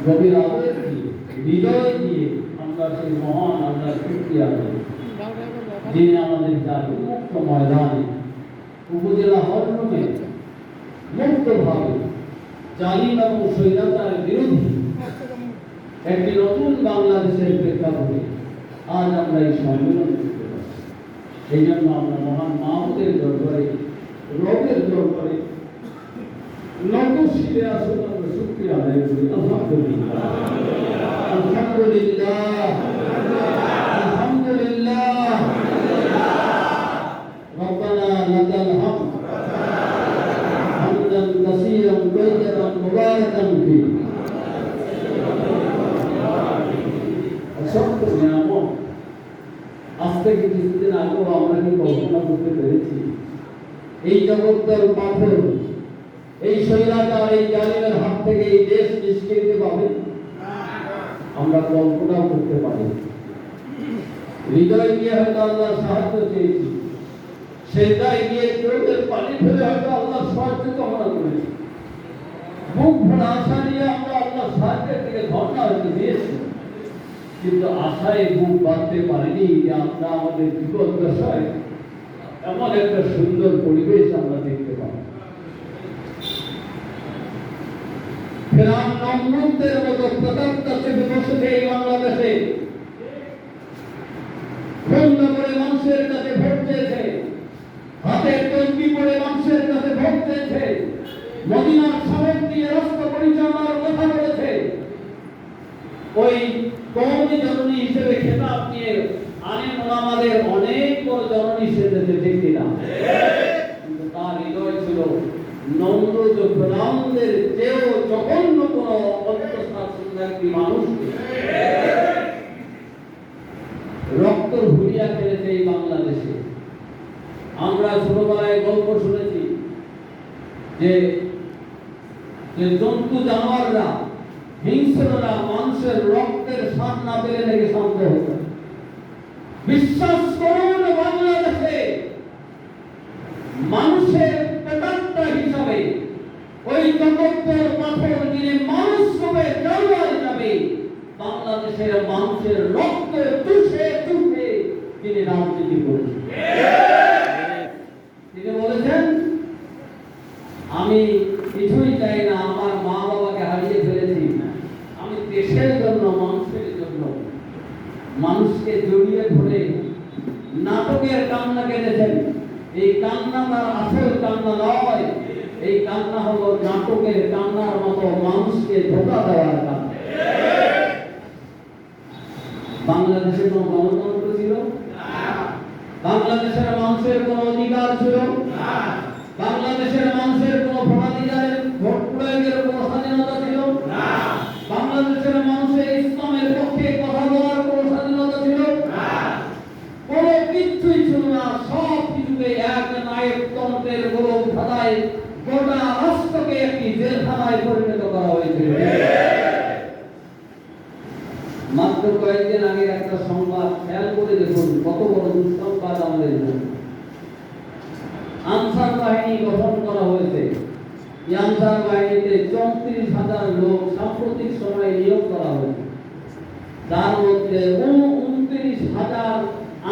গভীর আবেগ দিয়ে হৃদয় দিয়ে আমরা সেই মহান আল্লাহর শুকরিয়া করি, যিনি আমাদের জাতীয় মুক্ত ময়দানে উপজেলা হলরুমে মুক্তভাবে জালিম এবং স্বৈরাচারের বিরুদ্ধে একটি নতুন বাংলাদেশের প্রেক্ষাপটে আজ আমরা এই সম্মেলন করতে পারছি। এই জন্য আমরা মহান মাহমুদের দরবারে, রবের দরবারে নতশিরে আসলে আমরা শুকরিয়া আদায় করি। আলহামদুলিল্লাহ, আলহামদুলিল্লাহ, আলহামদুলিল্লাহ। রব্বানা লাকাল হামদ হামদান কাসীরান তাইয়্যিবান মুবারাকান ফীহি। অসংখ্য নিয়ামত আজ থেকে কিছুদিন আগেও আমরা কি কল্পনা করতে পেরেছি? এই জগৎটার পাথর, এই স্বৈরাচার, এই জালিমের হাত থেকে এই দেশ নিষ্কৃতি পাবে আমরা কল্পনাও করতে পারি। হৃদয় দিয়ে হয়তো আল্লাহ সাহায্য চেয়েছি, সেটাই গিয়ে চোখের পানি ফেলে হয়তো আল্লাহ সাহায্য কামনা করেছি, মুখ ভরা আশা নিয়ে আমরা আল্লাহ সাহায্যের দিকে ধর্ণা হয়তো দিয়েছি, কিন্তু আশায় বুক বাঁধতে পারিনি যে আমরা আমাদের বিপদ দশায় এমন একটা সুন্দর পরিবেশ আমরা দেখতে পাবো। ফেরাউন নমরুদের মতো প্রতাপটা চেপে বসেছে এই বাংলাদেশে, বন্ধ করে মানুষের কাছে ভোট চেয়েছে, হাতের তসবি পরে মানুষের কাছে ভোট চেয়েছে, মদিনার শহর দিয়ে রাষ্ট্র পরিচালনার কথা বলেছে, ওই কওমি জননী হিসেবে খেতাব নিয়ে আলেম ওলামাদের অনেক বড় জননী সেজেছে, ঠিক কিনা? কিন্তু তার হৃদয় ছিল নমরুদ ফেরাউনদের চেয়েও জঘন্য কোন অন্তঃশাসনকারী মানুষকে রক্ত ভুলিয়া ফেলেছে এই বাংলাদেশে। আমরা ছোটবেলায় গল্প শুনেছি যে জন্তু জানোয়াররা, হিংস্ররা মানুষের রক্তের স্বাদ না পেলে নাকি শান্ত হতো। বিশ্বাস করুন, বাংলাদেশে মানুষের পেটাত্তা হিসাবে ওই জগতের পাথর যিনি মানুষ রূপে জানোয়ার হিসাবে বাংলাদেশের মানুষের রক্ত চুষে চুষে তিনি রাজনীতি করেছেন। তিনি বলেছেন, আমি কিছুই চাই না, আমার মা বাবাকে হারিয়ে ফেলেছি, আমি দেশের জন্য, মানুষের জন্য, মানুষকে জড়িয়ে ধরে নাটকের কান্না কেঁদেছেন। এই কান্না তার আসল কান্না নয়, এই কান্না হলো নাটকের কান্নার মতো মানুষকে ধোঁকা দেওয়ার কান্না। বাংলাদেশের কোন গণতন্ত্র ছিল? বাংলাদেশের মানুষের কোন অধিকার ছিল? বাংলাদেশের মানুষের কোন ভোটাধিকারের, ভোট প্রয়োগের কোন স্বাধীনতা ছিল? বাংলাদেশের মানুষের ইসলামের পক্ষে কথা বলার কোন স্বাধীনতা ছিল? কোনো কিছুই ছিল না। সব কিছুকে এক নায়কতন্ত্রের গোলক ধাঁধায় গোটা রাষ্ট্রকে একটি জেলখানায় পরিণত করা হয়েছিল। মাত্র কয়েকদিন আগে একটা সংবাদ খেয়াল করে দেখুন, কত বড় দুঃসংবাদ আমাদের জন্য। আনসার বাহিনী গঠন করা হয়েছে। এই আনসার বাহিনীতে 34,000 লোক সাম্প্রতিক সময়ে নিয়োগ করা হয়েছে। তার মধ্যে 29,000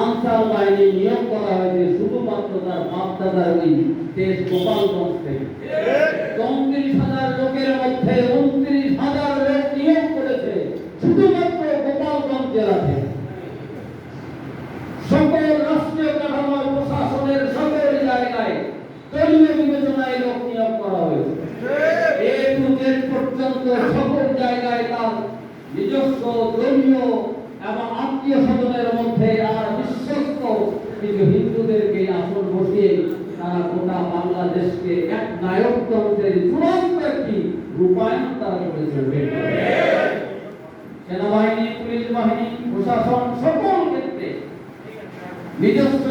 আনসার বাহিনী নিয়োগ করা হয়েছে শুধুমাত্র তার বাপদাদার ওই দেশ গোপালগঞ্জ থেকে। 34,000 লোকের মধ্যে 29,000 লোক নিয়োগ করেছে শুধুমাত্র গোপালগঞ্জ জেলা থেকে। সকল রাষ্ট্রীয় কাঠামো, প্রশাসনের সকল জায়গায় দলীয় বিবেচনায় লোক নিয়োগ করা হয়েছে। এ টু জেড পর্যন্ত সকল জায়গায় তার নিজস্ব দলীয় এবং আত্মীয় স্বজনের মধ্যে আর বিশ্বস্ত কিছু হিন্দুদেরকে আসন বসিয়ে তারা গোটা বাংলাদেশকে এক নায়কতন্ত্রের চূড়ান্ত একটি রূপায়ণ তারা করেছে। সেনাবাহিনী, পুলিশ বাহিনী, প্রশাসন সকল ক্ষেত্রে নিজস্ব